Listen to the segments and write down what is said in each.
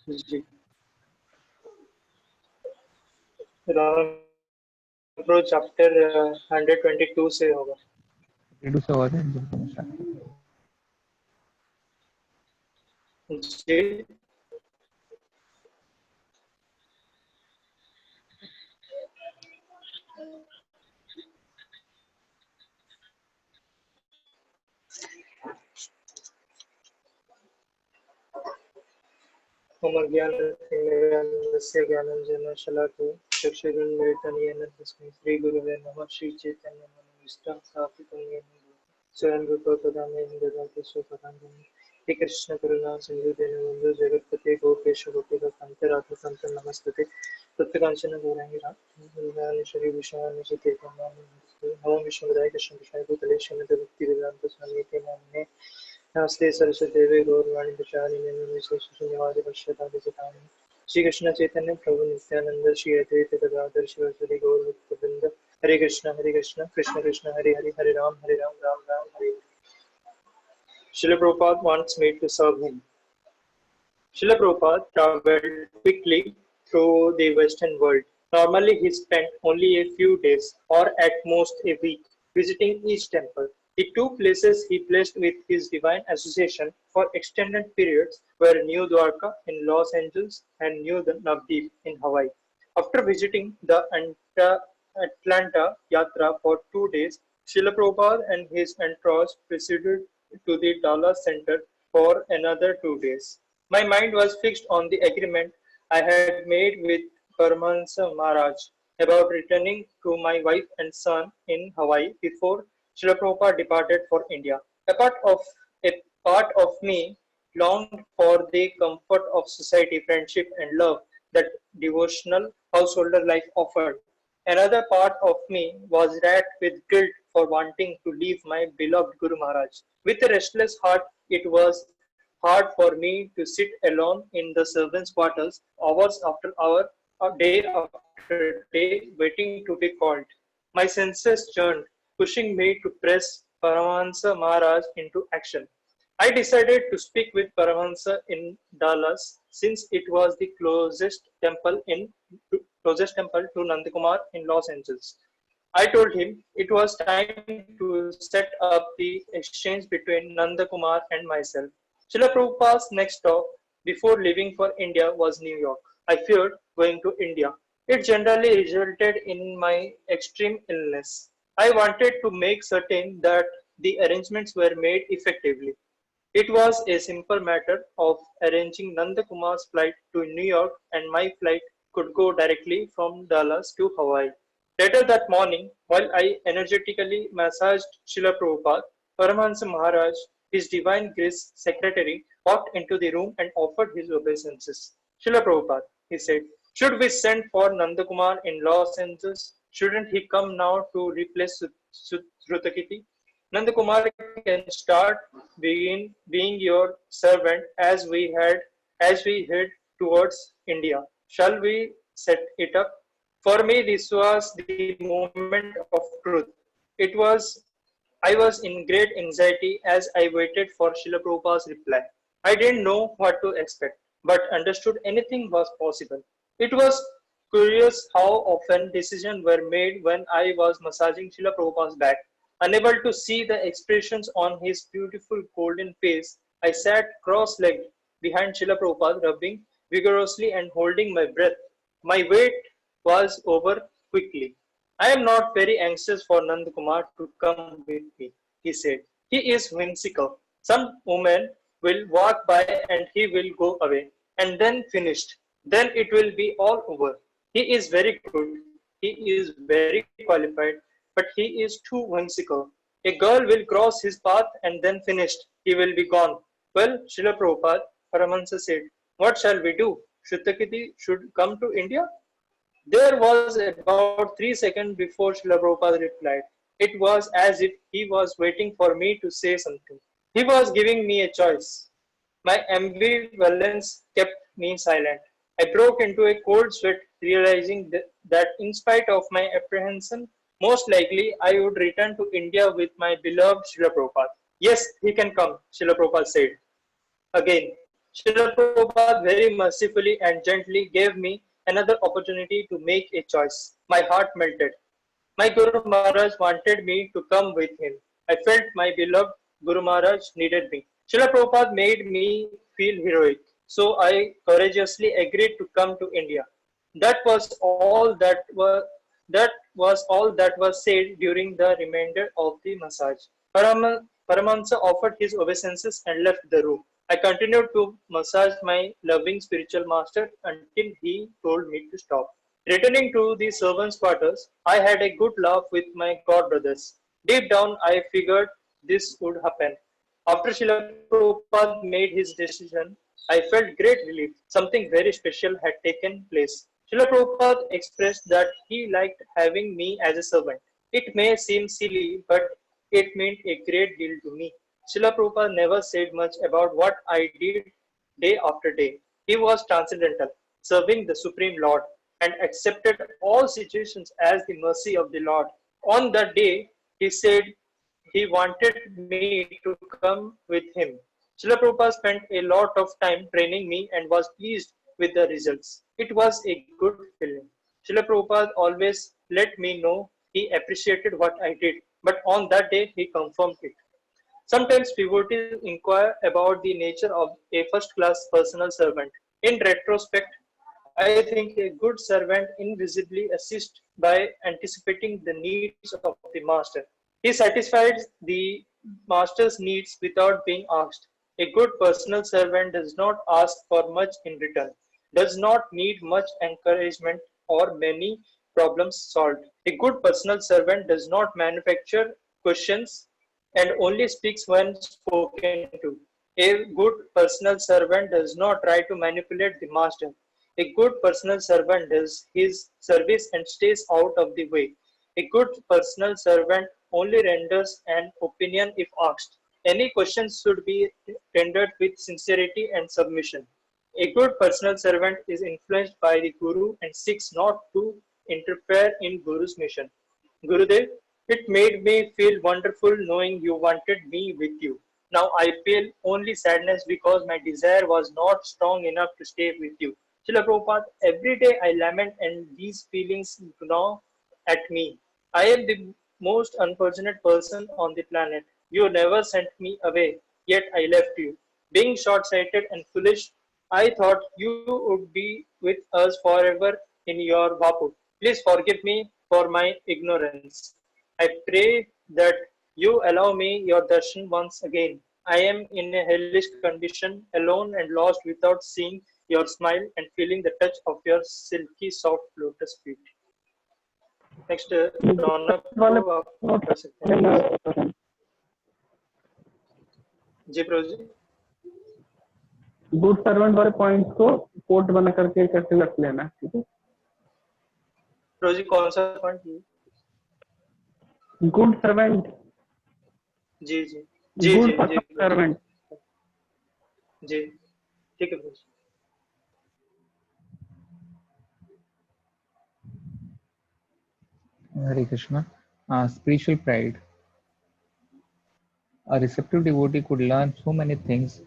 जी Rampro chapter 122 से होगा। 22 से हुआ था इंजन स्टार्ट। जी ज्ञानस्य ज्ञानंजन शलाकया चक्षुरुन्मीलितं तस्मै श्रीगुरवे नमः। श्रीचैतन्यमनोभीष्टं स्थापितं येन भूतले स्वयं रूपा कदा मह्यं ददाति स्वपदान्तिकं। हे कृष्ण करुणा सिंधु दीनबन्धु जगत्पते गोपेश गोपिकान्त राधाकान्त नमस्ते। तप्तकाञ्चन गौराङ्गी राधेश्वरी विष्णुवाणी नमो विष्णुपदाय कृष्णकृष्णाय भूतले श्रीमते भक्तिवेदान्त स्वामी इति नामिने। नमस्ते सरस्वती देवी गौरवाणी प्रचारिणे निर्विशेषशून्यवादी पश्चाताभिसतानि। श्री कृष्ण चैतन्य प्रभु नित्यानंद श्री अद्वैत गदाधर शिवासादि गौर भक्तवृंद। हरे Krishna Krishna Krishna Hare Hare Hare Ram Ram Ram Hare Hare. Srila Prabhupada wants me to serve him. Srila Prabhupada traveled quickly through the Western world. Normally, he spent only a few days or at most a week visiting each temple. The two places he blessed with his divine association for extended periods were New Dwarka in Los Angeles and New Navdeep in Hawaii. After visiting the Atlanta Yatra for 2 days, Srila Prabhupada and his entourage proceeded to the Dallas Center for another 2 days. My mind was fixed on the agreement I had made with Paramahansa Maharaj about returning to my wife and son in Hawaii before Srila Prabhupada departed for India. A part of me longed for the comfort of society, friendship, and love that devotional householder life offered. Another part of me was racked with guilt for wanting to leave my beloved Guru Maharaj. With a restless heart, it was hard for me to sit alone in the servants' quarters, hours after hour, day after day, waiting to be called. My senses churned, pushing me to press Paramahansa Maharaj into action. I decided to speak with Paramahansa in Dallas since it was the closest temple to Nandakumar in Los Angeles. I told him it was time to set up the exchange between Nandakumar and myself. Srila Prabhupada's next stop before leaving for India was New York. I feared going to India. It generally resulted in my extreme illness. I wanted to make certain that the arrangements were made effectively. It was a simple matter of arranging Nandakumar's flight to New York and my flight could go directly from Dallas to Hawaii. Later that morning, while I energetically massaged Srila Prabhupada, Paramahansa Maharaj, his Divine Grace secretary, walked into the room and offered his obeisances. Srila Prabhupada, he said, should we send for Nandakumar in Los Angeles? Shouldn't he come now to replace Srutakiti? Nandakumar can start being your servant as we head towards India. Shall we set it up? For me, this was the moment of truth. It was I was in great anxiety as I waited for Srila Prabhupada's reply. I didn't know what to expect, but understood anything was possible. It was curious how often decisions were made when I was massaging Srila Prabhupada's back. Unable to see the expressions on his beautiful golden face, I sat cross-legged behind Srila Prabhupada, rubbing vigorously and holding my breath. My wait was over quickly. I am not very anxious for Nandakumar to come with me, he said. He is whimsical. Some woman will walk by and he will go away, and then finished. Then it will be all over. He is very good. He is very qualified, but he is too whimsical. A girl will cross his path and then finished. He will be gone. Well, Srila Prabhupada, Paramahansa said, what shall we do? Shrutakiti should come to India? There was about 3 seconds before Srila Prabhupada replied. It was as if he was waiting for me to say something. He was giving me a choice. My ambivalence kept me silent. I broke into a cold sweat, realizing that in spite of my apprehension, most likely I would return to India with my beloved Srila Prabhupada. Yes, he can come, Srila Prabhupada said. Again, Srila Prabhupada very mercifully and gently gave me another opportunity to make a choice. My heart melted. My Guru Maharaj wanted me to come with him. I felt my beloved Guru Maharaj needed me. Srila Prabhupada made me feel heroic, so I courageously agreed to come to India. That was all that was said during the remainder of the massage. Paramahansa offered his obeisances and left the room. I continued to massage my loving spiritual master until he told me to stop. Returning to the servants' quarters, I had a good laugh with my god brothers. Deep down, I figured this would happen. After Srila Prabhupada made his decision, I felt great relief. Something very special had taken place. Srila Prabhupada expressed that he liked having me as a servant. It may seem silly, but it meant a great deal to me. Srila Prabhupada never said much about what I did day after day. He was transcendental, serving the Supreme Lord, and accepted all situations as the mercy of the Lord. On that day, he said he wanted me to come with him. Srila Prabhupada spent a lot of time training me and was pleased with the results. It was a good feeling. Srila Prabhupada always let me know he appreciated what I did, but on that day he confirmed it. Sometimes devotees inquire about the nature of a first class personal servant. In retrospect, I think a good servant invisibly assists by anticipating the needs of the master. He satisfies the master's needs without being asked. A good personal servant does not ask for much in return, does not need much encouragement or many problems solved. A good personal servant does not manufacture questions and only speaks when spoken to. A good personal servant does not try to manipulate the master. A good personal servant does his service and stays out of the way. A good personal servant only renders an opinion if asked. Any questions should be tendered with sincerity and submission. A good personal servant is influenced by the Guru and seeks not to interfere in Guru's mission. Gurudev, it made me feel wonderful knowing you wanted me with you. Now I feel only sadness because my desire was not strong enough to stay with you. Srila Prabhupada, every day I lament and these feelings gnaw at me. I am the most unfortunate person on the planet. You never sent me away, yet I left you. Being short sighted and foolish, I thought you would be with us forever in your Vapu. Please forgive me for my ignorance. I pray that you allow me your darshan once again. I am in a hellish condition, alone and lost without seeing your smile and feeling the touch of your silky soft lotus feet. Next, रौनक वाले को आप कर सकते हैं जी प्रभु जी good servant वाले points को coat बना करके करके रख लेना, ठीक है। प्रभु जी कौन सा पॉइंट? गुड सर्वेंट, जी जी जी गुड जी जी सर्वेंट। जी ठीक है प्रभु जी। Hare Krishna. Spiritual pride. A receptive devotee could learn so many things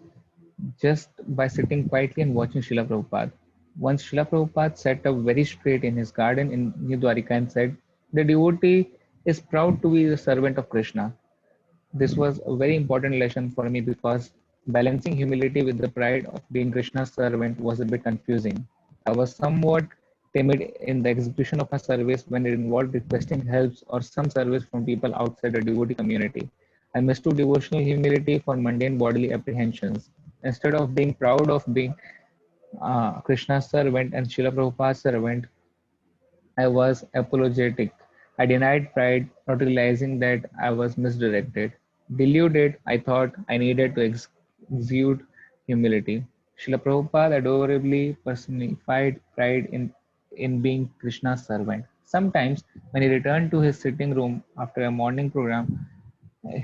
just by sitting quietly and watching Srila Prabhupada. Once Srila Prabhupada sat up very straight in his garden in New Dwarika and said, "The devotee is proud to be the servant of Krishna." This was a very important lesson for me because balancing humility with the pride of being Krishna's servant was a bit confusing. I was somewhat timid in the execution of my service when it involved requesting helps or some service from people outside the devotee community. I mistook devotional humility for mundane bodily apprehensions. Instead of being proud of being Krishna's servant and Srila Prabhupada's servant, I was apologetic. I denied pride, not realizing that I was misdirected. Deluded, I thought I needed to exude humility. Srila Prabhupada adorably personified pride in being Krishna's servant. Sometimes, when he returned to his sitting room after a morning program,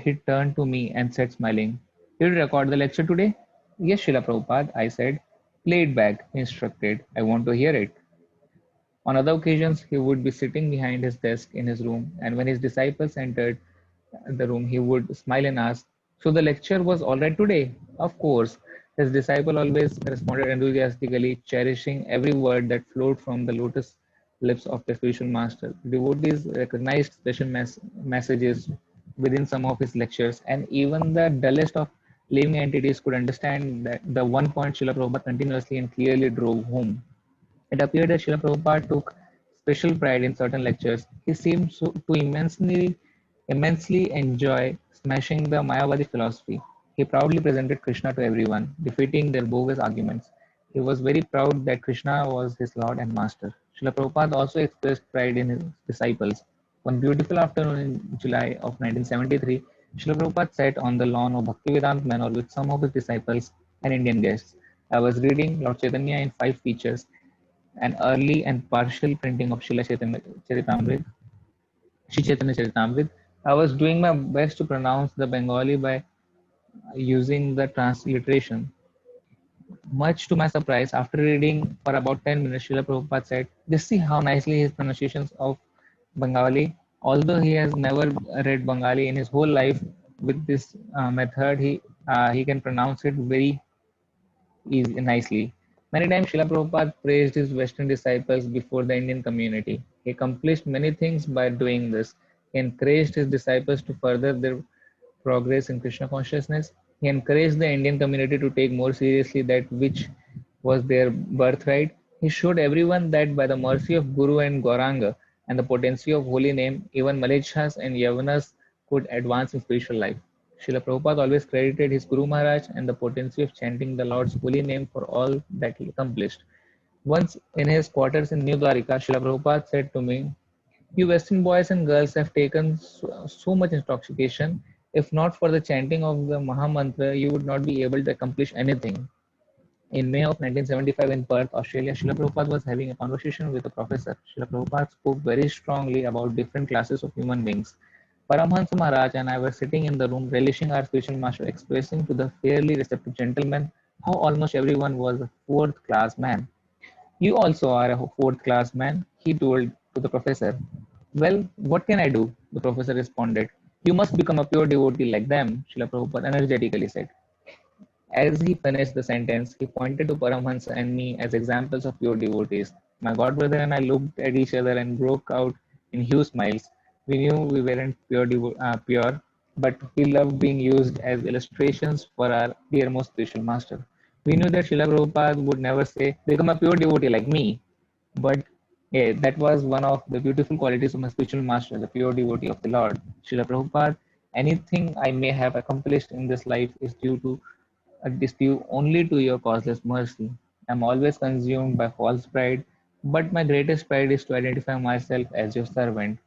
he turned to me and said, smiling, "Did you record the lecture today?" "Yes, Srila Prabhupada," I said. "Play it back," he instructed. "I want to hear it." On other occasions, he would be sitting behind his desk in his room, and when his disciples entered the room, he would smile and ask, "So the lecture was all right today?" "Of course." His disciple always responded enthusiastically, cherishing every word that flowed from the lotus lips of the spiritual master. Devotees recognized special messages within some of his lectures, and even the dullest of living entities could understand that the one point Srila Prabhupada continuously and clearly drove home. It appeared that Srila Prabhupada took special pride in certain lectures. He seemed to immensely enjoy smashing the Mayavadi philosophy. He proudly presented Krishna to everyone, defeating their bogus arguments. He was very proud that Krishna was his Lord and Master. Srila Prabhupada also expressed pride in his disciples. One beautiful afternoon in July of 1973, Srila Prabhupada sat on the lawn of Bhaktivedanta Manor with some of his disciples and Indian guests. I was reading Lord Chaitanya in five features, an early and partial printing of Srila Chaitanya Charitamrita, Sri Chaitanya Charitamrita. I was doing my best to pronounce the Bengali by using the transliteration. Much to my surprise, after reading for about 10 minutes, Srila Prabhupada said, "Just see how nicely his pronunciations of Bengali, although he has never read Bengali in his whole life, with this method, he can pronounce it very nicely." Many times Srila Prabhupada praised his Western disciples before the Indian community. He accomplished many things by doing this. He encouraged his disciples to further their progress in Krishna consciousness. He encouraged the Indian community to take more seriously that which was their birthright. He showed everyone that by the mercy of Guru and Gauranga and the potency of holy name, even Malechhas and Yavanas could advance in spiritual life. Srila Prabhupada always credited his Guru Maharaj and the potency of chanting the Lord's holy name for all that he accomplished. Once in his quarters in New Dwarika, Srila Prabhupada said to me, "You Western boys and girls have taken so much intoxication. If not for the chanting of the Maha Mantra, you would not be able to accomplish anything." In May of 1975 in Perth, Australia, Srila Prabhupada was having a conversation with a professor. Srila Prabhupada spoke very strongly about different classes of human beings. Paramhansa Maharaj and I were sitting in the room, relishing our spiritual master, expressing to the fairly receptive gentleman how almost everyone was a fourth class man. "You also are a fourth class man," he told to the professor. "Well, what can I do?" the professor responded. "You must become a pure devotee like them," Srila Prabhupada energetically said. As he finished the sentence, he pointed to Paramahansa and me as examples of pure devotees. My godbrother and I looked at each other and broke out in huge smiles. We knew we weren't pure, but we loved being used as illustrations for our dear most spiritual master. We knew that Srila Prabhupada would never say, "Become a pure devotee like me." But yeah, that was one of the beautiful qualities of my spiritual master, the pure devotee of the Lord. Srila Prabhupada, anything I may have accomplished in this life is due only to your causeless mercy. I'm always consumed by false pride, but my greatest pride is to identify myself as your servant.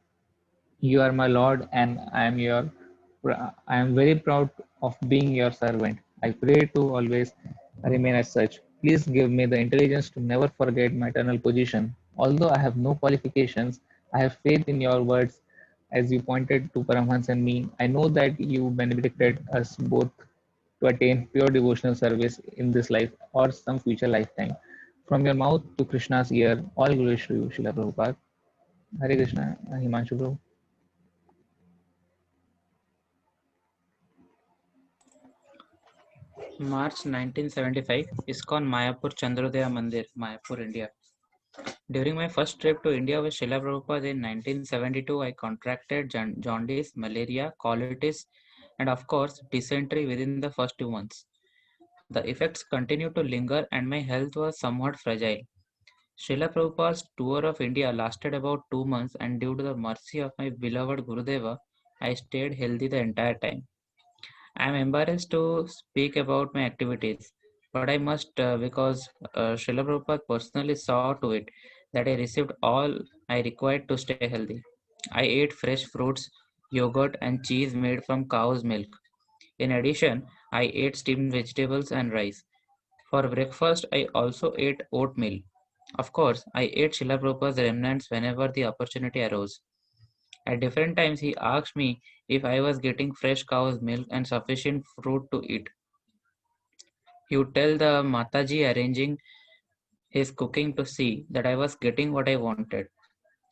You are my Lord, and I am very proud of being your servant. I pray to always remain as such. Please give me the intelligence to never forget my eternal position. Although I have no qualifications, I have faith in your words as you pointed to Paramhans and me. I know that you benedicted us both to attain pure devotional service in this life or some future lifetime. From your mouth to Krishna's ear, all glory to you, Srila Prabhupada. Hare Krishna, Himanshu Prabhu. March 1975, ISKCON Mayapur Chandrodaya Mandir, Mayapur, India. During my first trip to India with Srila Prabhupada in 1972, I contracted jaundice, malaria, colitis, and of course, dysentery within the first 2 months. The effects continued to linger and my health was somewhat fragile. Srila Prabhupada's tour of India lasted about 2 months, and due to the mercy of my beloved Gurudeva, I stayed healthy the entire time. I am embarrassed to speak about my activities, but I must because Srila Prabhupada personally saw to it that I received all I required to stay healthy. I ate fresh fruits, yogurt, and cheese made from cow's milk. In addition, I ate steamed vegetables and rice. For breakfast, I also ate oatmeal. Of course, I ate Srila Prabhupada's remnants whenever the opportunity arose. At different times, he asked me if I was getting fresh cow's milk and sufficient fruit to eat. He would tell the Mataji arranging his cooking to see that I was getting what I wanted.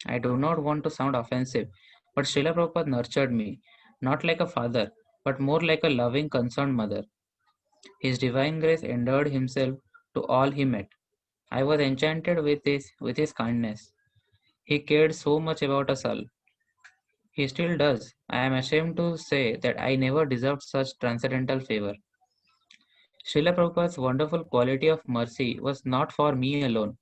I do not want to sound offensive, but Srila Prabhupada nurtured me, not like a father, but more like a loving, concerned mother. His divine grace endeared himself to all he met. I was enchanted with his kindness. He cared so much about us all. He still does. I am ashamed to say that I never deserved such transcendental favor. Srila Prabhupada's wonderful quality of mercy was not for me alone.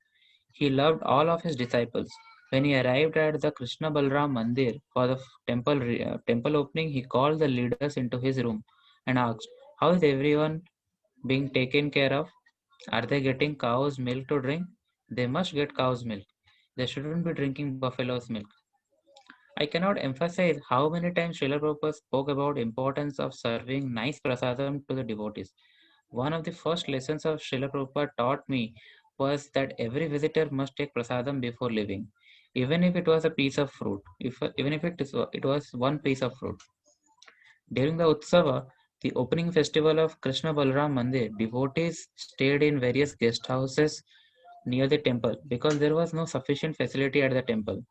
He loved all of his disciples. When he arrived at the Krishna Balram Mandir for the temple opening, he called the leaders into his room and asked, "How is everyone being taken care of? Are they getting cow's milk to drink? They must get cow's milk. They shouldn't be drinking buffalo's milk." I cannot emphasize how many times Srila Prabhupada spoke about importance of serving nice prasadam to the devotees. One of the first lessons of Srila Prabhupada taught me was that every visitor must take prasadam before leaving, even if it was a piece of fruit, even if it was one piece of fruit. During the Utsava, the opening festival of Krishna Balram Mandir, devotees stayed in various guest houses near the temple because there was no sufficient facility at the temple.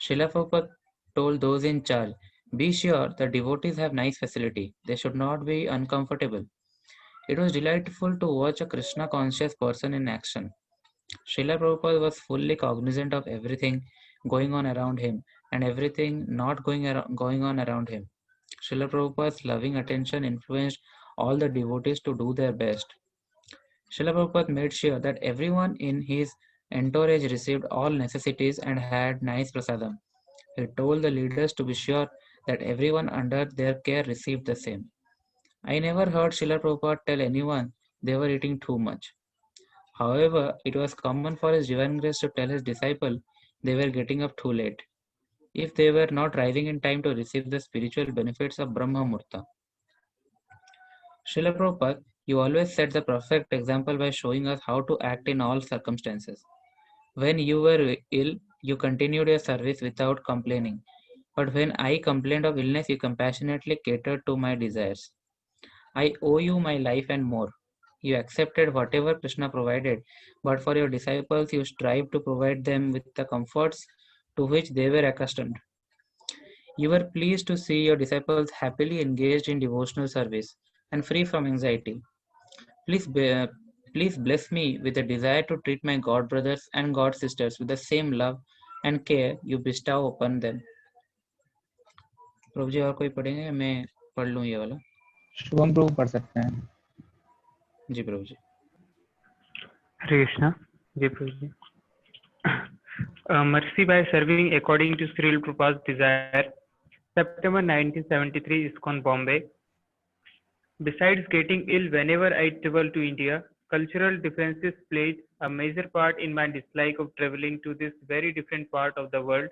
Srila Prabhupada told those in charge, "Be sure the devotees have nice facility. They should not be uncomfortable." It was delightful to watch a Krishna conscious person in action. Srila Prabhupada was fully cognizant of everything going on around him and everything not going on around him. Srila Prabhupada's loving attention influenced all the devotees to do their best. Srila Prabhupada made sure that everyone in his entourage received all necessities and had nice prasadam. He told the leaders to be sure that everyone under their care received the same. I never heard Srila Prabhupada tell anyone they were eating too much. However, it was common for His Divine Grace to tell His disciple they were getting up too late if they were not rising in time to receive the spiritual benefits of Brahma Murta. Srila Prabhupada, you always set the perfect example by showing us how to act in all circumstances. When you were ill, you continued your service without complaining. But when I complained of illness, you compassionately catered to my desires. I owe you my life and more. You accepted whatever Krishna provided, but for your disciples, you strive to provide them with the comforts to which they were accustomed. You were pleased to see your disciples happily engaged in devotional service and free from anxiety. Please, please bless me with a desire to treat my God brothers and God sisters with the same love and care you bestow upon them. प्रभु जी और कोई पढ़ेंगे? मैं पढ़ लूँ ये वाला। शुभम प्रभु पढ़ सकते हैं। जी प्रभु जी। हरे कृष्णा। जी प्रभु जी। Mercy by serving according to Srila Prabhupada's desire. September 1973, ISKCON, Bombay. Besides getting ill whenever I travel to India, cultural differences played a major part in my dislike of traveling to this very different part of the world.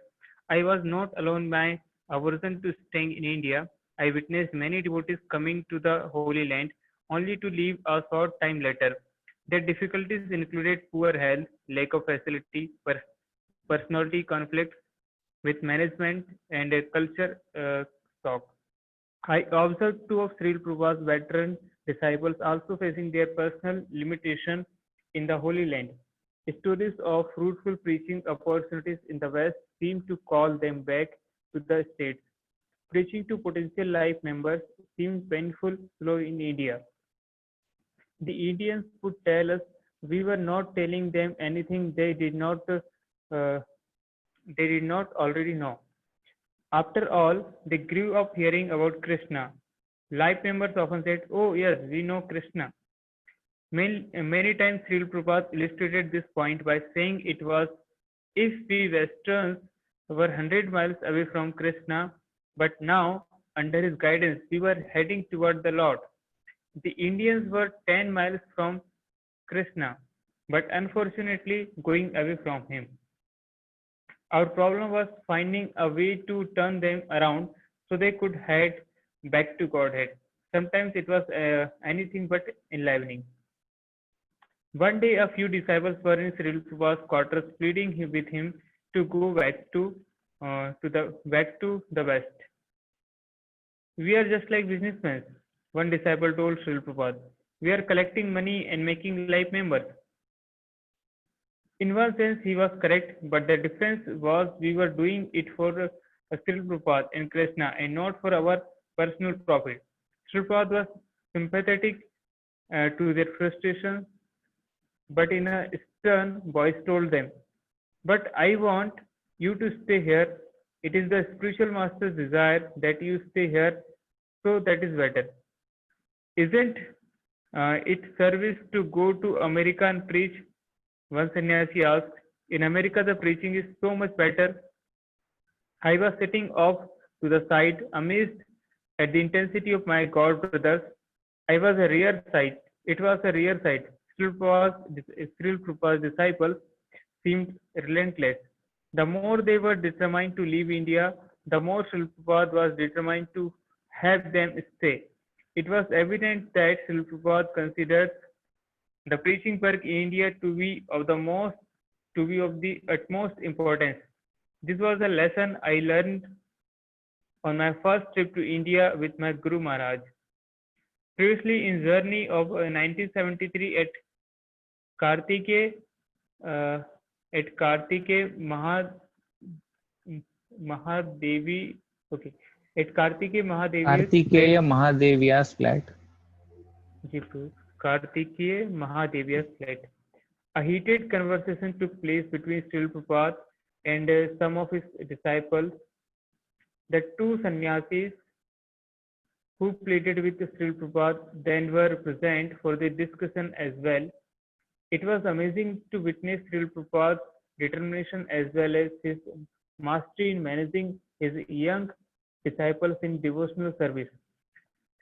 I was not alone in my aversion to staying in India. I witnessed many devotees coming to the Holy Land only to leave a short time later. Their difficulties included poor health, lack of facility, personality conflicts with management, and a culture shock. I observed two of Sri Prabhupada's veteran disciples also facing their personal limitations in the Holy Land. Stories of fruitful preaching opportunities in the West seem to call them back to the States. Preaching to potential life members seemed painful slow in India. The Indians would tell us we were not telling them anything they did not already know. After all, they grew up hearing about Krishna. Life members often said, "Oh yes, we know Krishna." Many times Srila Prabhupada illustrated this point by saying it was if we Westerns were 100 miles away from Krishna, but now, under his guidance, we were heading toward the Lord. The Indians were 10 miles from Krishna, but unfortunately going away from him. Our problem was finding a way to turn them around so they could head back to Godhead. Sometimes it was anything but enlivening. One day, a few disciples were in Srila Prabhupada's quarters, pleading with him to go back to the West. "We are just like businessmen," one disciple told Srila Prabhupada. "We are collecting money and making life members." In one sense, he was correct, but the difference was we were doing it for Srila Prabhupada and Krishna and not for our personal profit. Srila Prabhupada was sympathetic to their frustration, but in a stern voice told them, "But I want you to stay here. It is the spiritual master's desire that you stay here, so that is better. Isn't it service to go to America and preach?" One sannyasi asked. "In America, the preaching is so much better." I was sitting off to the side, amazed at the intensity of my God brothers. I was a rare sight. It was a rare sight. Srila Prabhupada's disciples seemed relentless. The more they were determined to leave India, the more Srila Prabhupada was determined to have them stay. It was evident that Srila Prabhupada considered the preaching work in India to be of the utmost importance. This was a lesson I learned on my first trip to India with my Guru Maharaj. Previously, in journey of 1973 Kartike, uh, at Kartike Mahadevi, okay, at Kartike Mahadevi's Kartikeya Mahadeviya's flat. Kartikeya Mahadeviya's flat. A heated conversation took place between Srila Prabhupada and some of his disciples. The two sannyasis who pleaded with Srila Prabhupada then were present for the discussion as well. It was amazing to witness Srila Prabhupada's determination as well as his mastery in managing his young disciples in devotional service.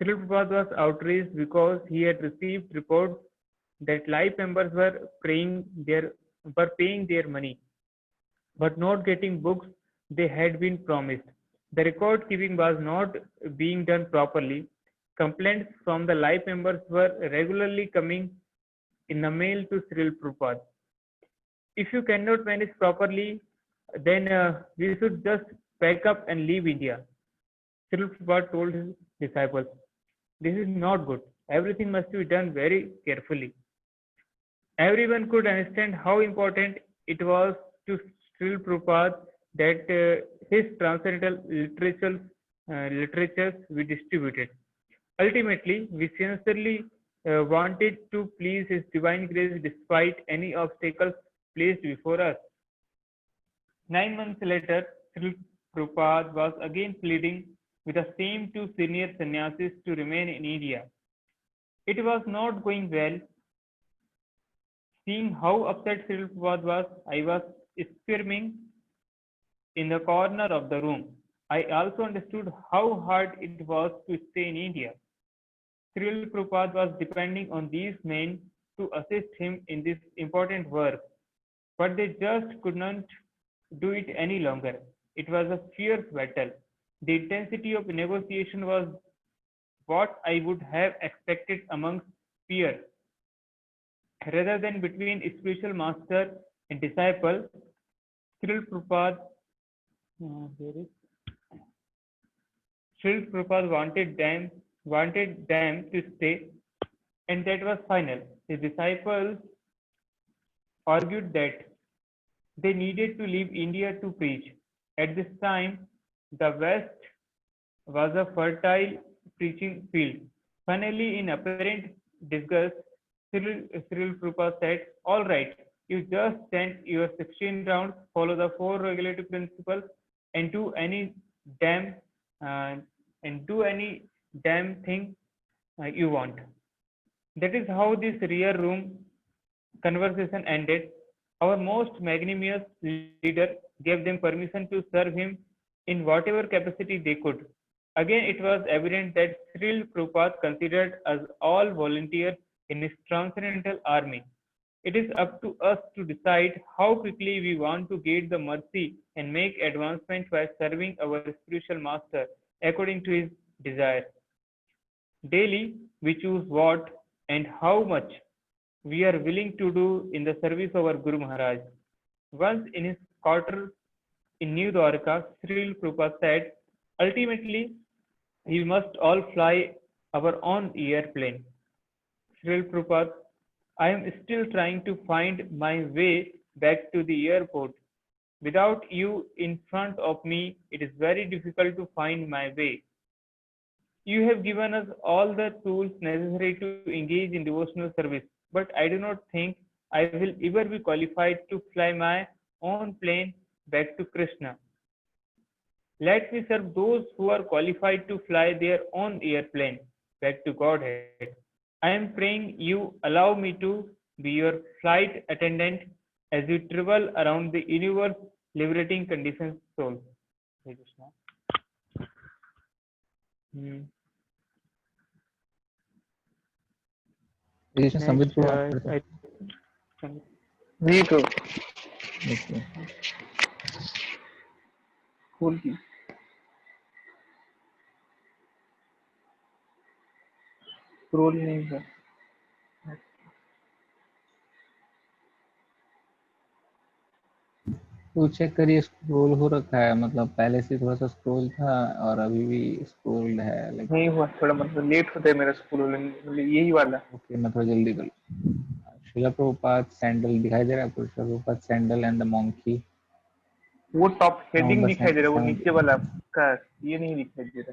Srila Prabhupada was outraged because he had received reports that life members were paying their money, but not getting books they had been promised. The record keeping was not being done properly. Complaints from the life members were regularly coming in the mail to Srila Prabhupada. If you cannot manage properly, then we should just pack up and leave India. Srila Prabhupada told his disciples, "This is not good. Everything must be done very carefully." Everyone could understand how important it was to Srila Prabhupada that his transcendental literatures be distributed. Ultimately, we sincerely wanted to please His Divine Grace despite any obstacles placed before us. 9 months later, Srila Prabhupada was again pleading with the same two senior sannyasis to remain in India. It was not going well. Seeing how upset Srila Prabhupada was, I was squirming in the corner of the room. I also understood how hard it was to stay in India. Srila Prabhupada was depending on these men to assist him in this important work, but they just could not do it any longer. It was a fierce battle. The intensity of negotiation was what I would have expected amongst peers, rather than between spiritual master and disciple. Srila Prabhupada, Srila Prabhupada wanted them to stay, and that was final. His disciples argued that they needed to leave India to preach. At this time, the West was a fertile preaching field. Finally, in apparent disgust, Srila Prabhupada said, "All right, you just chant your 16 rounds, follow the 4 regulative principles, and do any damn thing you want." That is how this rear room conversation ended. Our most magnanimous leader gave them permission to serve him in whatever capacity they could. Again, it was evident that Srila Prabhupada considered us all volunteers in his transcendental army. It is up to us to decide how quickly we want to gain the mercy and make advancement by serving our spiritual master according to his desire. Daily, we choose what and how much we are willing to do in the service of our Guru Maharaj. Once in his quarters in New Dwarka, Srila Prabhupada said, "Ultimately, we must all fly our own airplane." Srila Prabhupada, I am still trying to find my way back to the airport. Without you in front of me, it is very difficult to find my way. You have given us all the tools necessary to engage in devotional service, but I do not think I will ever be qualified to fly my own plane back to Krishna. Let me serve those who are qualified to fly their own airplane back to Godhead. I am praying you allow me to be your flight attendant as you travel around the universe liberating conditioned souls. Hare Krishna. Hmm. Krishna Next, Samvit को आप पढ़ते जी तो हैं? Okay. School की scroll नहीं है। तो check करिए, स्क्रोल हो रखा है, मतलब पहले से थोड़ा सा स्क्रोल था और अभी भी स्क्रोल है, लाइक। नहीं हुआ, थोड़ा मतलब लेट होता है मेरा स्कूल मतलब यही वाला। ओके, मैं थोड़ा जल्दी कर लूँ। शिला प्रभुपाद सैंडल दिखाई दे रहा है आपको? शिला Prabhupada sandal and the monkey, वो टॉप हेडिंग नवंबर दिखाई दे रहा है, वो 7। नीचे वाला का ये नहीं दिखाई दे रहा।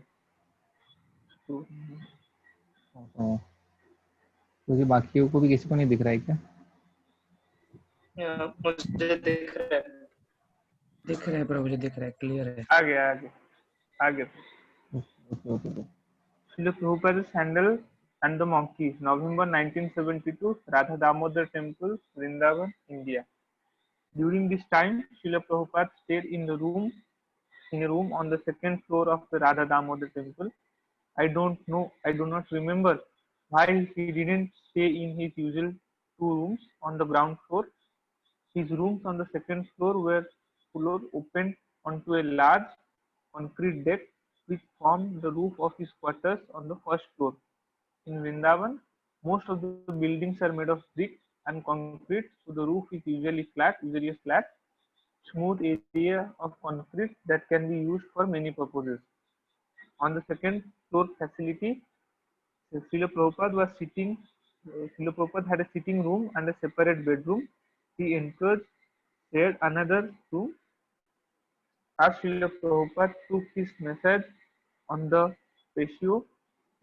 तो क्योंकि बाकियों को भी किसी को नहीं दिख रहा है क्या? मुझे दिख रहा है। दिख रहा है प्रभु जी, दिख रहा है, क्लियर है। आगे आगे आगे okay okay okay. Srila Prabhupada Sandal and the Monkeys, November 1972, Radha Damodar Temple, Vrindavan, India. During this time, Srila Prabhupada stayed in a room on the second floor of the Radha Damodar Temple. I do not remember why he didn't stay in his usual two rooms on the ground floor. His rooms on the second floor opened onto a large concrete deck which formed the roof of his quarters on the first floor. In Vrindavan, most of the buildings are made of brick and concrete, so the roof is usually a flat, smooth area of concrete that can be used for many purposes. On the second floor facility, Srila Prabhupada was sitting. Srila Prabhupada had a sitting room and a separate bedroom. He entered, shared another room. As Srila Prabhupada took his message on the patio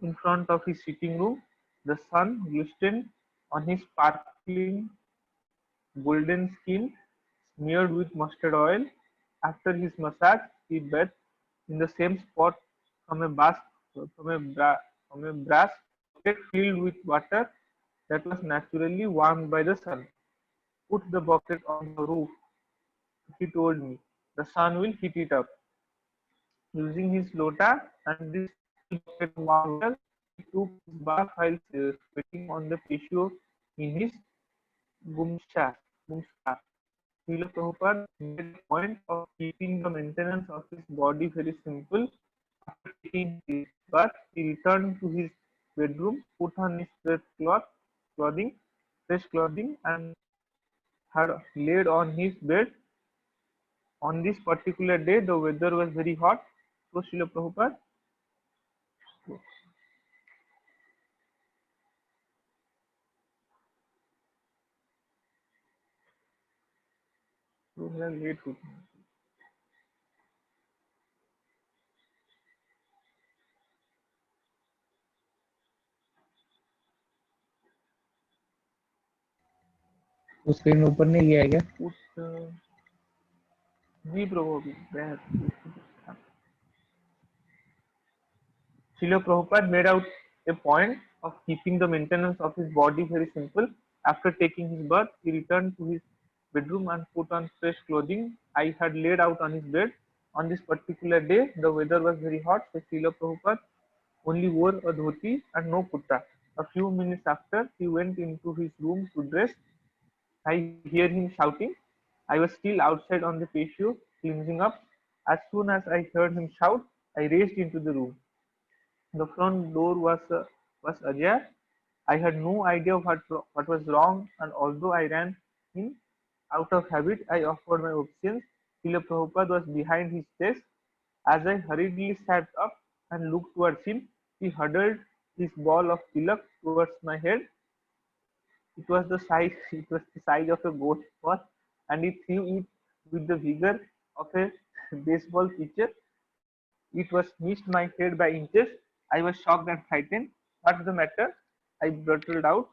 in front of his sitting room, the sun glistened on his sparkling golden skin smeared with mustard oil. After his massage, he bathed in the same spot from a brass bucket filled with water that was naturally warmed by the sun. Put the bucket on the roof, he told me. The sun will heat it up. Using his lota and this bucket of water, he took his bath while sweating on the patio in his gumsha. gumsha. Srila Prabhupada made a point of keeping the maintenance of his body very simple. After taking his bath, he returned to his bedroom, put on his fresh clothing, and had laid on his bed. On this particular day, the weather was very hot. So Srila Prabhupada तो मेरा late हो गया। तो screen ऊपर नहीं गया है क्या? जी प्रभु अभी Srila Prabhupada made out a point of keeping the maintenance of his body very simple. After taking his bath, he returned to his bedroom and put on fresh clothing. I had laid out on his bed. On this particular day, the weather was very hot, so Srila Prabhupada only wore a dhoti and no kurta. A few minutes after, he went into his room to dress. I hear him shouting. I was still outside on the patio, cleansing up. As soon as I heard him shout, I raced into the room. The front door was ajar. I had no idea what was wrong, and although I ran in out of habit, I offered my obeisance. Srila Prabhupada was behind his desk. As I hurriedly sat up and looked towards him, he huddled his ball of tilak towards my head. It was the size of a goat ball, and he threw it with the vigor of a baseball pitcher. It was missed my head by inches. I was shocked and frightened. What's the matter? I blurted out.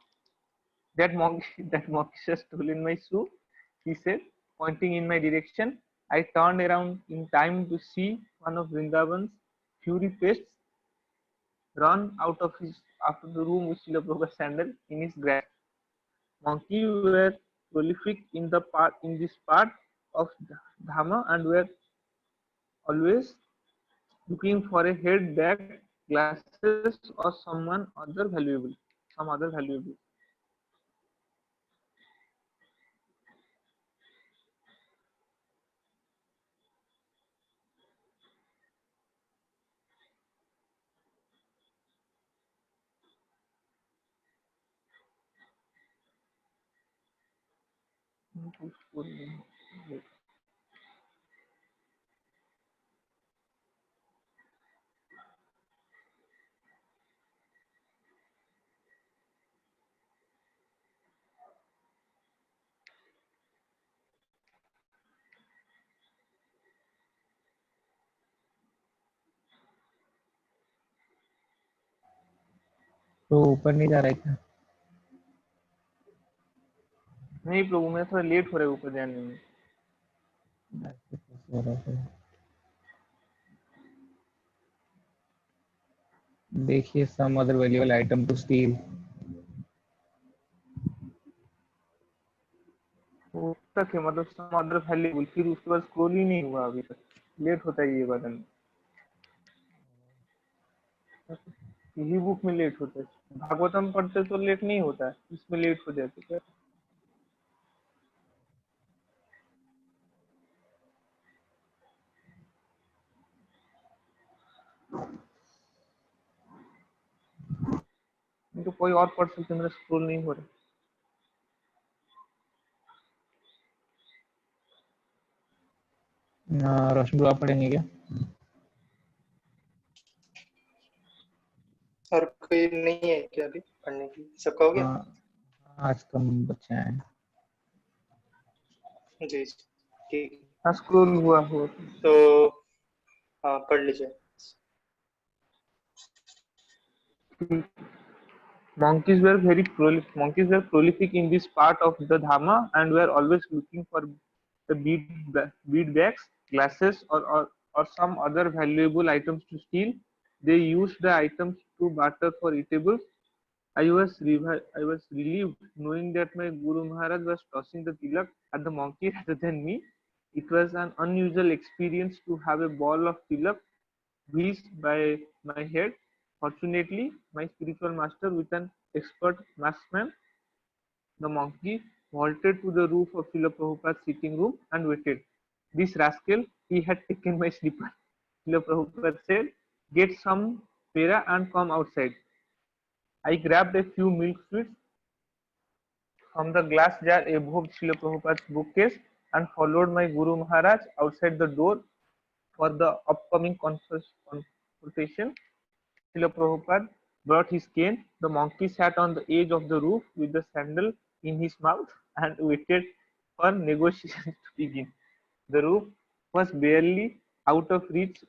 That monkey, that monkey has stolen my shoe, he said, pointing in my direction. I turned around in time to see one of Vrindavan's fury pests run out of the room with Srila Prabhupada's sandal in his grasp. Monkeys were prolific in this part of Dhama and were always looking for a head bag, glasses, or some other valuable. तो ऊपर नहीं जा रहा है क्या? नहीं प्रभु, मैं थोड़ा लेट हो रहा है ऊपर जाने में. देखिए, some other valuable item to steal. वो तक है, मतलब some other valuable, फिर उसके बाद स्क्रॉल ही नहीं हुआ अभी तक. लेट होता है ये बटन. यही बुक में लेट होता है. भागवतम पढ़ते तो लेट नहीं होता है, इसमें लेट हो जाते क्या? तो कोई और पढ़ सकते, मेरा स्क्रॉल नहीं हो रहा. रोशन ब्रो आप पढ़ेंगे क्या? और कोई नहीं है क्या अभी पढ़ने की? सबका हो गया? आज कम बच्चे हैं. जी ठीक. हाँ, स्क्रॉल हुआ हो तो हाँ पढ़ लीजिए. Monkeys were prolific in this part of the Dhama and were always looking for the bead bags, glasses, or some other valuable items to steal. They used the items to barter for eatables. I was relieved knowing that my Guru Maharaj was tossing the tilak at the monkey rather than me. It was an unusual experience to have a ball of tilak whizzed by my head. Fortunately, my spiritual master, with an expert marksman, the monkey, vaulted to the roof of Srila Prabhupada's sitting room and waited. This rascal, he had taken my slipper. Srila Prabhupada said, "Get some pera and come outside." I grabbed a few milk sweets from the glass jar above Srila Prabhupada's bookcase and followed my Guru Maharaj outside the door for the upcoming confrontation. Srila Prabhupada brought his cane. The monkey sat on the edge of the roof with the sandal in his mouth and waited for negotiations to begin. The roof was barely out of reach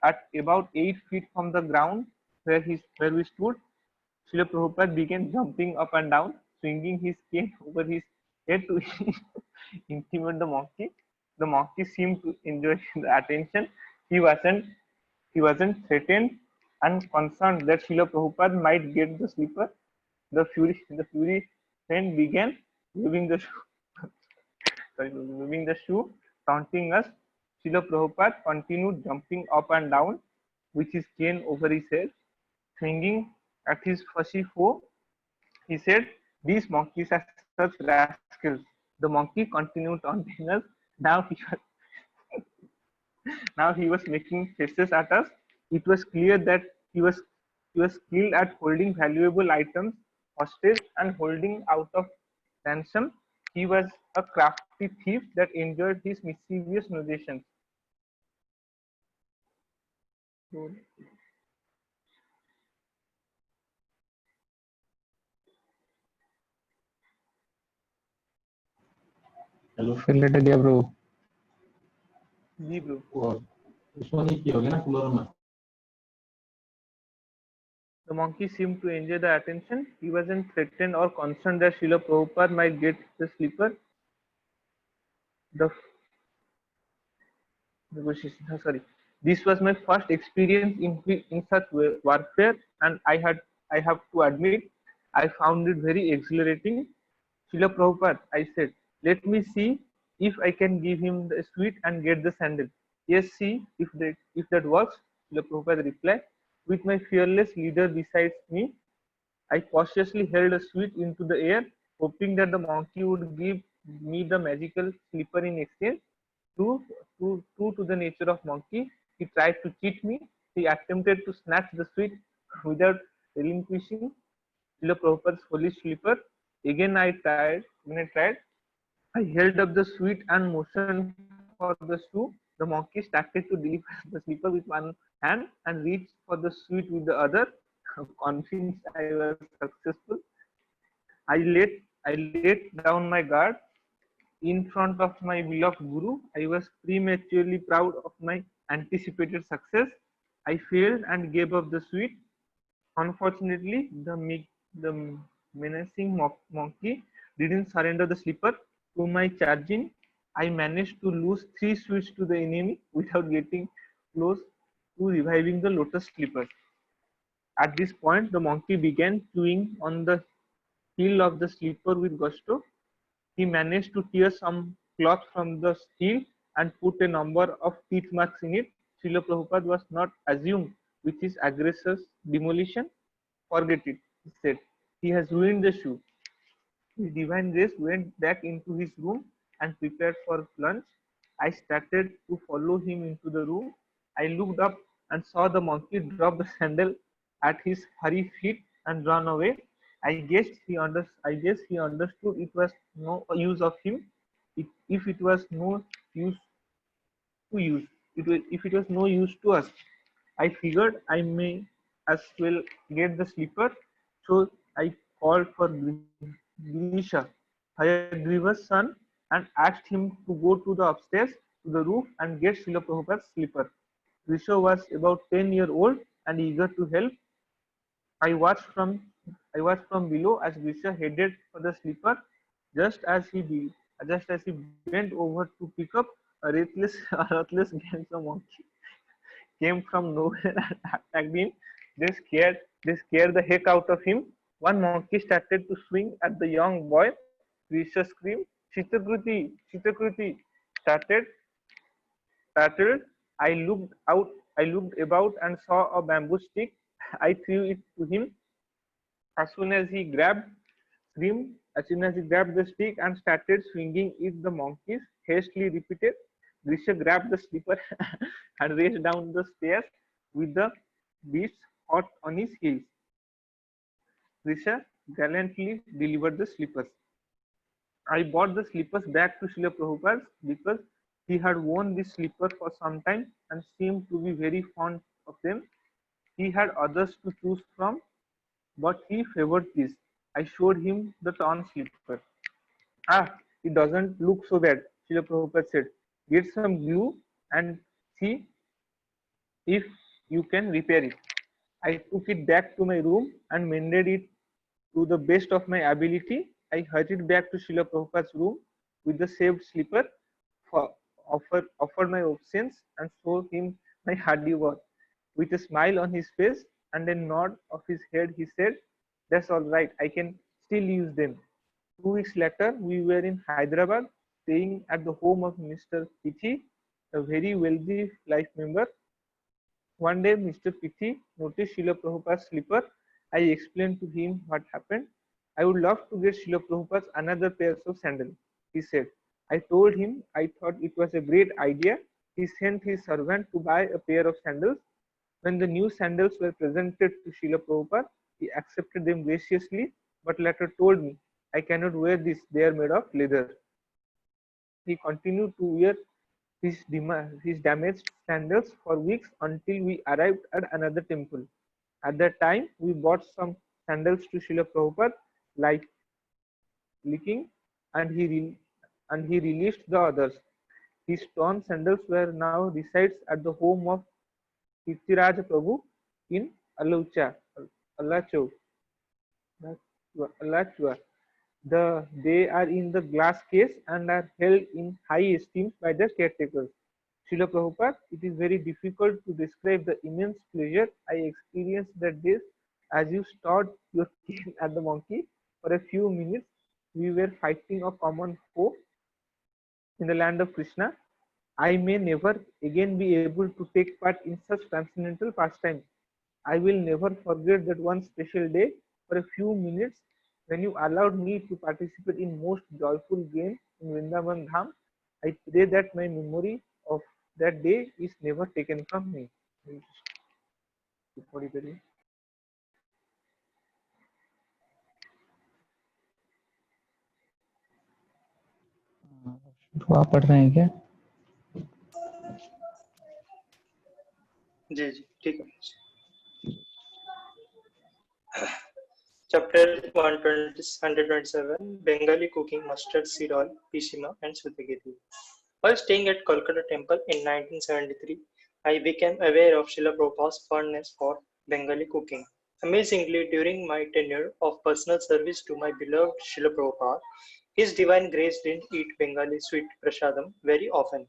at about 8 feet from the ground where we stood. Srila Prabhupada began jumping up and down, swinging his cane over his head to intimidate the monkey. The monkey seemed to enjoy the attention. He wasn't threatened and concerned that Srila Prabhupada might get the slipper. The fury then began waving the shoe, taunting us. Srila Prabhupada continued jumping up and down with his cane over his head, swinging at his fussy foe. He said, "These monkeys are such rascals." The monkey continued taunting us. Now he was making faces at us. It was clear that he was skilled at holding valuable items hostage and holding out of ransom. He was a crafty thief that enjoyed his mischievous notions. Hello फिर letter दिया bro. जी bro. और उसमें नहीं किया होगा ना cooler में The monkey seemed to enjoy the attention. He wasn't threatened or concerned that Srila Prabhupada might get the slipper. The negotiation. Sorry, this was my first experience in such warfare, and I have to admit I found it very exhilarating. Srila Prabhupada, I said, let me see if I can give him the sweet and get the sandal. Yes, see if that works. Srila Prabhupada replied. With my fearless leader beside me, I cautiously held a sweet into the air, hoping that the monkey would give me the magical slipper in exchange. True to the nature of monkey, he tried to cheat me. He attempted to snatch the sweet without relinquishing Srila Prabhupada's holy slipper. Again I tried. When I tried, I held up the sweet and motioned for the shoe. The monkey started to deliver the slipper with one hand and reached for the sweet with the other. Convinced I was successful, I let down my guard in front of my beloved Guru. I was prematurely proud of my anticipated success. I failed and gave up the sweet. Unfortunately, the menacing monkey didn't surrender the slipper. To my charging, I managed to lose 3 sweets to the enemy without getting close to reviving the lotus slipper. At this point, the monkey began chewing on the heel of the slipper with gusto. He managed to tear some cloth from the heel and put a number of teeth marks in it. Srila Prabhupada was not assumed with his aggressor's demolition. Forget it, he said. He has ruined the shoe. His divine grace went back into his room and prepared for lunch. I started to follow him into the room. I looked up and saw the monkey drop the sandal at his hurry feet and run away. I guess he understood it was no use of him. If it was no use to use, if it was no use to us, I figured I may as well get the slipper. So I called for Grisha, Hayagriva's son, and asked him to go to the upstairs to the roof and get Srila Prabhupada's slipper. Grisha was about 10 years old and eager to help. I watched from below as Grisha headed for the slipper. Just as he bent over to pick up, a ruthless handsome monkey came from nowhere and attacked him. They scared the heck out of him. One monkey started to swing at the young boy. Grisha screamed, "Chitakruti, Chitakruti!" Started startled. I looked about and saw a bamboo stick. I threw it to him. As soon as he grabbed the stick and started swinging it, the monkeys hastily repeated. Grisha grabbed the slipper and raced down the stairs with the beast hot on his heels. Grisha gallantly delivered the slippers. I brought the slippers back to Srila Prabhupada because he had worn this slipper for some time and seemed to be very fond of them. He had others to choose from, but he favored this. I showed him the torn slipper. Ah, it doesn't look so bad, Srila Prabhupada said. Get some glue and see if you can repair it. I took it back to my room and mended it to the best of my ability. I hurried back to Srila Prabhupada's room with the saved slipper, offered my obeisance and showed him my hardy work. With a smile on his face and a nod of his head, he said, "That's all right, I can still use them." 2 weeks later, we were in Hyderabad, staying at the home of Mr. Pithi, a very wealthy life member. One day, Mr. Pithi noticed Srila Prabhupada's slipper. I explained to him what happened. "I would love to get Srila Prabhupada's another pair of sandals," he said. I told him I thought it was a great idea. He sent his servant to buy a pair of sandals. When the new sandals were presented to Srila Prabhupada, he accepted them graciously, but later told me, "I cannot wear this, they are made of leather." He continued to wear his damaged sandals for weeks until we arrived at another temple. At that time, we bought some sandals to Srila Prabhupada, like licking, and he released the others. His torn sandals were now resides at the home of Kirtiraj Prabhu in Alaucha. Alachua. Alachua. They are in the glass case and are held in high esteem by the caretakers. Srila Prabhupada, it is very difficult to describe the immense pleasure I experienced that day as you stored your cane at the monkey. For a few minutes, we were fighting a common foe in the land of Krishna. I may never again be able to take part in such transcendental pastime. I will never forget that one special day for a few minutes when you allowed me to participate in most joyful game in Vrindavan Dham. I pray that my memory of that day is never taken from me. दुआ पढ़ रहे हैं क्या? जी जी ठीक है. Chapter 127 Bengali Cooking Mustard Seed Oil, Pishima and Sudhagiti. While staying at Kolkata Temple in 1973, I became aware of Srila Prabhupada's fondness for Bengali cooking. Amazingly, during my tenure of personal service to my beloved Srila Prabhupada, His Divine Grace didn't eat Bengali sweet prasadam very often.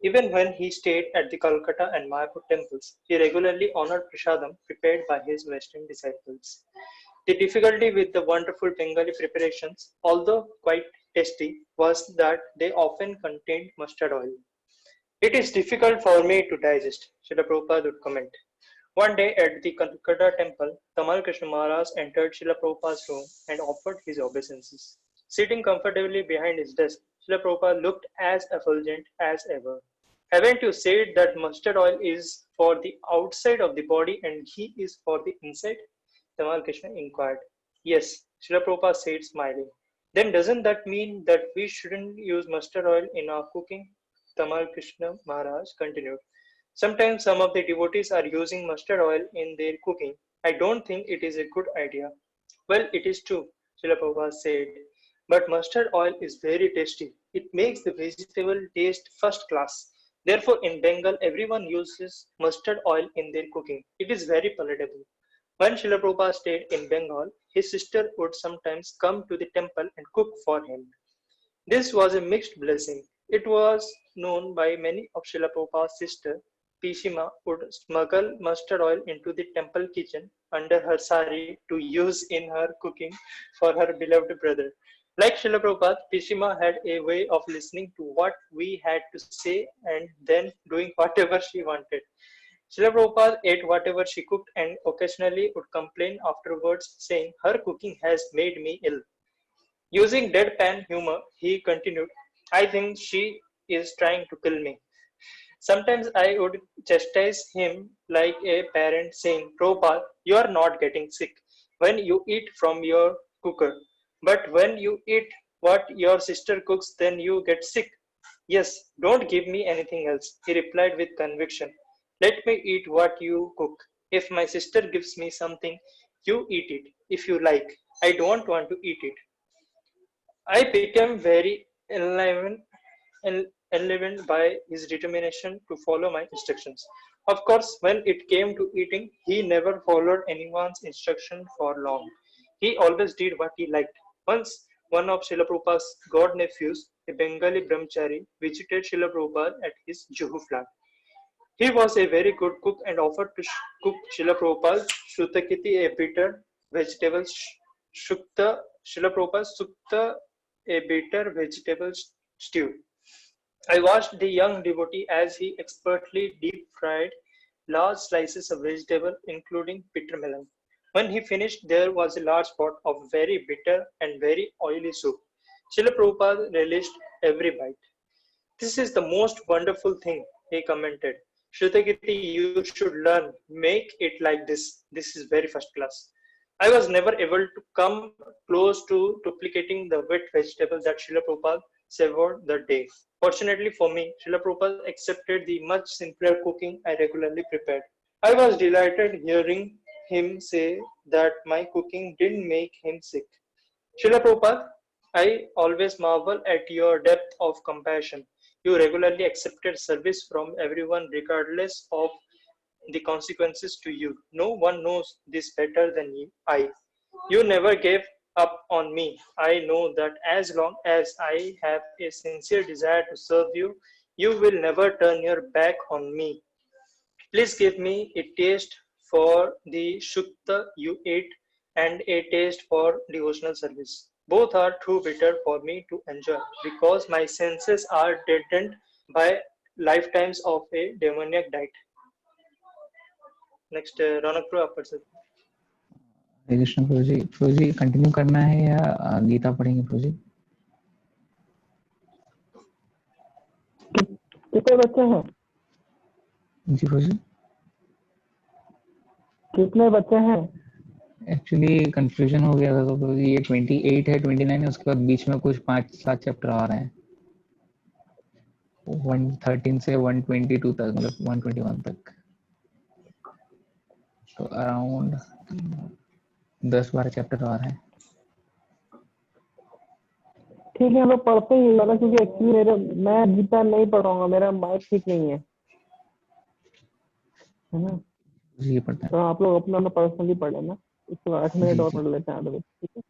Even when he stayed at the Calcutta and Mayapur temples, he regularly honored prasadam prepared by his Western disciples. The difficulty with the wonderful Bengali preparations, although quite tasty, was that they often contained mustard oil. It is difficult for me to digest, Srila Prabhupada would comment. One day at the Calcutta temple, Tamal Krishna Maharaj entered Srila Prabhupada's room and offered his obeisances. Sitting comfortably behind his desk, Srila Prabhupada looked as effulgent as ever. Haven't you said that mustard oil is for the outside of the body and ghee is for the inside? Tamal Krishna inquired. Yes, Srila Prabhupada said, smiling. Then doesn't that mean that we shouldn't use mustard oil in our cooking? Tamal Krishna Maharaj continued. Sometimes some of the devotees are using mustard oil in their cooking. I don't think it is a good idea. Well, it is true, Srila Prabhupada said. But mustard oil is very tasty. It makes the vegetable taste first class. Therefore, in Bengal, everyone uses mustard oil in their cooking. It is very palatable. When Srila Prabhupada stayed in Bengal, his sister would sometimes come to the temple and cook for him. This was a mixed blessing. It was known by many of Srila Prabhupada's sisters. Pishima would smuggle mustard oil into the temple kitchen under her sari to use in her cooking for her beloved brother. Like Srila Prabhupada, Pishima had a way of listening to what we had to say and then doing whatever she wanted. Srila Prabhupada ate whatever she cooked and occasionally would complain afterwards, saying, her cooking has made me ill. Using deadpan humor, he continued, I think she is trying to kill me. Sometimes I would chastise him like a parent, saying, Prabhupada, you are not getting sick when you eat from your cooker. But when you eat what your sister cooks, then you get sick. Yes, don't give me anything else, he replied with conviction. Let me eat what you cook. If my sister gives me something, you eat it if you like. I don't want to eat it. I became very enlivened by his determination to follow my instructions. Of course, when it came to eating, he never followed anyone's instruction for long. He always did what he liked. Once, one of Srila Prabhupada's god nephews, a Bengali brahmachari, visited Srila Prabhupada at his Juhu flat. He was a very good cook and offered to cook Srila Prabhupada Shrutakiti, a bitter vegetable Shukta, Srila Prabhupada Sukta, a bitter vegetable stew. I watched the young devotee as he expertly deep fried large slices of vegetable, including bitter melon. When he finished, there was a large pot of very bitter and very oily soup. Srila Prabhupada relished every bite. This is the most wonderful thing, he commented. Shrutagiti, you should learn. Make it like this. This is very first class. I was never able to come close to duplicating the wet vegetable that Srila Prabhupada savored that day. Fortunately for me, Srila Prabhupada accepted the much simpler cooking I regularly prepared. I was delighted hearing him say that my cooking didn't make him sick. Srila Prabhupada, I always marvel at your depth of compassion. You regularly accepted service from everyone regardless of the consequences to you. No one knows this better than I. You never gave up on me. I know that as long as I have a sincere desire to serve you, you will never turn your back on me. Please give me a taste for the Shukta you ate and a taste for devotional service. Both are too bitter for me to enjoy because my senses are deadened by lifetimes of a demoniac diet. Next, Ronak Pro, आप पढ़ सकते हैं. हरे कृष्ण प्रभु जी continue करना है या गीता पढ़ेंगे प्रभु जी? कितने बच्चे हैं? जी प्रभु जी. कितने बच्चे हैं? एक्चुअली कंफ्यूजन हो गया था तो प्रभु जी ये 28 है, 29 है, उसके बाद बीच में कुछ 5-7 चैप्टर आ रहे हैं. 113 से 122 तक, मतलब 121 तक, तो अराउंड 10-12 चैप्टर आ रहे हैं. ठीक है, हम लोग पढ़ते ही लगा, क्योंकि एक्चुअली मैं गीता नहीं पढ़ाऊंगा, मेरा माइक ठीक नहीं है ना. जी ये पढ़ते हैं. तो आप लोग अपना पर्सनली पढ़ लेना, इसको 8 मिनट और पढ़ लेते हैं आधे बजे. ठीक है.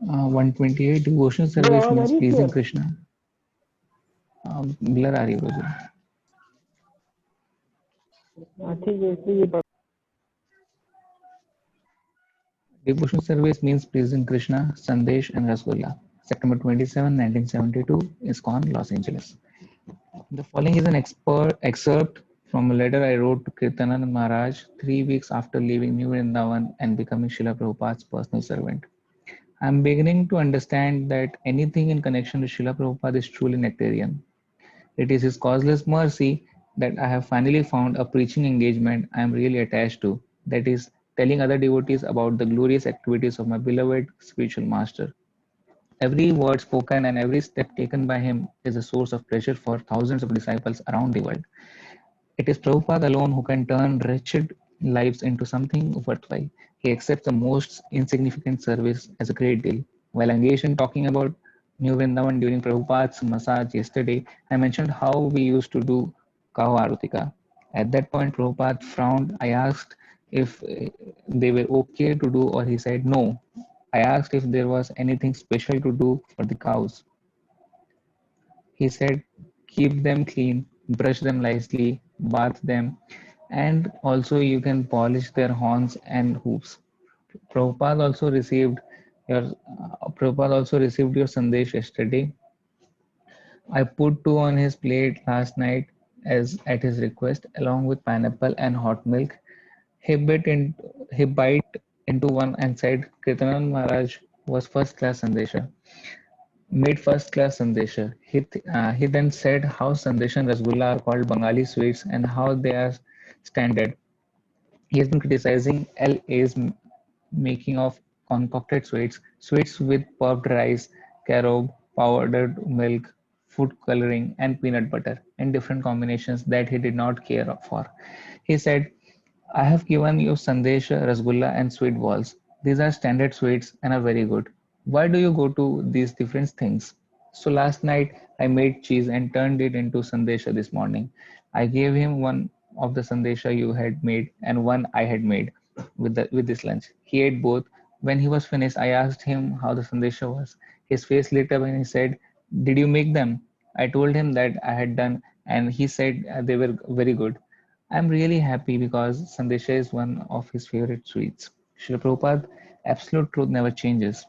128 devotional service means pleasing Krishna. Blur आ रही है प्रभु जी. ठीक है, इसलिए पढ़. Devotional service means pleasing Krishna, Sandesh and Rasgulla. September 27, 1972, ISKCON, Los Angeles. The following is an excerpt from a letter I wrote to Kirtanand Maharaj 3 weeks after leaving New Vrindavan and becoming Srila Prabhupada's personal servant. I am beginning to understand that anything in connection with Srila Prabhupada is truly nectarian. It is his causeless mercy that I have finally found a preaching engagement I am really attached to, that is, telling other devotees about the glorious activities of my beloved spiritual master. Every word spoken and every step taken by him is a source of pleasure for thousands of disciples around the world. It is Prabhupada alone who can turn wretched lives into something worthwhile. He accepts the most insignificant service as a great deal. While engaged in talking about New Vrindavan during Prabhupada's massage yesterday, I mentioned how we used to do Kaho Arutika. At that point, Prabhupada frowned. I asked if they were okay to do, or he said no. I asked if there was anything special to do for the cows. He said, keep them clean, brush them nicely, bath them, and also you can polish their horns and hooves. Prabhupada also received your sandesh yesterday. I put 2 on his plate last night as at his request, along with pineapple and hot milk. He bit into one and said, Kirtanand Maharaj was first-class sandesha. Made first-class sandesha. He then said how sandesh and rasgulla are called Bengali sweets and how they are standard. He has been criticizing LA's making of concocted sweets with puffed rice, carob, powdered milk, food coloring, and peanut butter in different combinations that he did not care for. He said, I have given you sandesh, rasgulla, and sweet balls. These are standard sweets and are very good. Why do you go to these different things? So last night I made cheese and turned it into sandesha this morning. I gave him one of the sandesha you had made and one I had made with this lunch. He ate both. When he was finished, I asked him how the sandesha was. His face lit up and he said, did you make them? I told him that I had done, and he said they were very good. I'm really happy because sandesha is one of his favorite sweets. Srila Prabhupada, absolute truth never changes.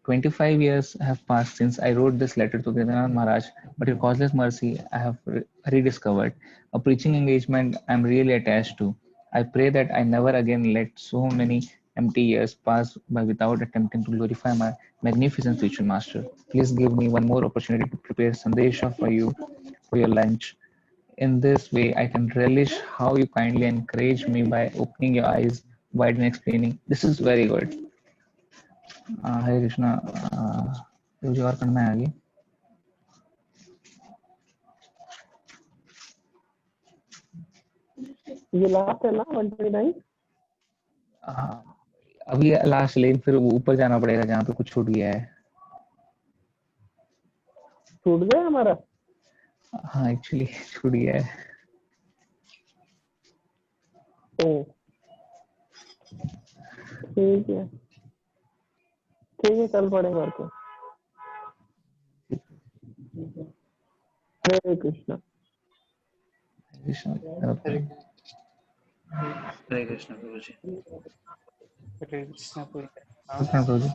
25 years have passed since I wrote this letter to Girinarath Maharaj, but your causeless mercy I have rediscovered. A preaching engagement I'm really attached to. I pray that I never again let so many empty years pass by without attempting to glorify my magnificent spiritual master. Please give me one more opportunity to prepare sandesha for you for your lunch. In this way, I can relish how you kindly encourage me by opening your eyes wide and explaining. This is very good. हरे कृष्णा. मुझे और पढ़ना है आगे. ये last है ना 129? अभी last, लेकिन फिर ऊपर जाना पड़ेगा जहाँ पे कुछ छूट गया है. छूट गया हमारा? हाँ एक्चुअली छूट गया है। ओ ठीक है, कल पढ़ेंगे और क्या। हरे कृष्णा। कृष्ण हरे कृष्ण प्रभु जी। Hare Krishna, Prabhuji. प्रभु जी।